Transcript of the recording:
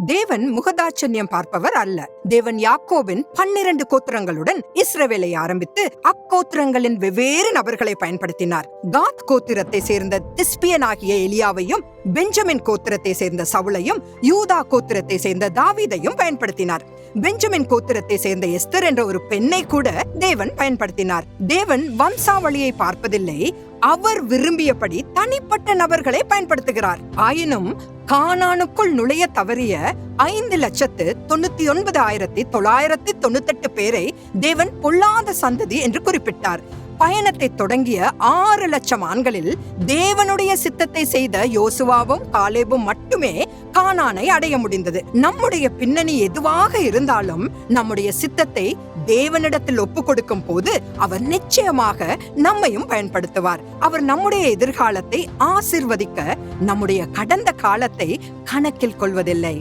தேவன் முகதாட்சண்யம் பார்ப்பவர் அல்ல. தேவன் யாக்கோபின் 12 கோத்திரங்களுடன் இஸ்ரவேலை ஆரம்பித்து அக்கோத்திரங்களின் வெவ்வேறு நபர்களை பயன்படுத்தினார். காத் கோத்திரத்தை சேர்ந்த திஸ்பியனாகிய எலியாவையும், பெஞ்சமின் கோத்திரத்தை சேர்ந்த சவுலையும், யூதா கோத்திரத்தை சேர்ந்த தாவீதையும் பயன்படுத்தினார். பெஞ்சமின் கோத்திரத்தை சேர்ந்த எஸ்தர் என்ற ஒரு பெண்ணை கூட தேவன் பயன்படுத்தினார். தேவன் வம்சாவளியை பார்ப்பதில்லை, அவர் விரும்பியபடி தனிப்பட்ட நபர்களை பயன்படுத்துகிறார். ஆயினும் கானானுக்குள் நுழைய தவறிய 5,99,998 பேரை தேவன் பொல்லாத சந்ததி என்று குறிப்பிட்டார். பயணத்தை தொடங்கிய 6 லட்சம் ஆண்களில் தேவனுடைய சித்தத்தை செய்த யோசுவாவும் காலேபும் மட்டுமே கானானை அடைய முடிந்தது. நம்முடைய பின்னணி எதுவாக இருந்தாலும் நம்முடைய சித்தத்தை தேவனிடத்தில் ஒப்பு கொடுக்கும் போது அவர் நிச்சயமாக நம்மையும் பயன்படுத்துவார். அவர் நம்முடைய எதிர்காலத்தை ஆசீர்வதிக்க நம்முடைய கடந்த காலத்தை கணக்கில் கொள்வதில்லை.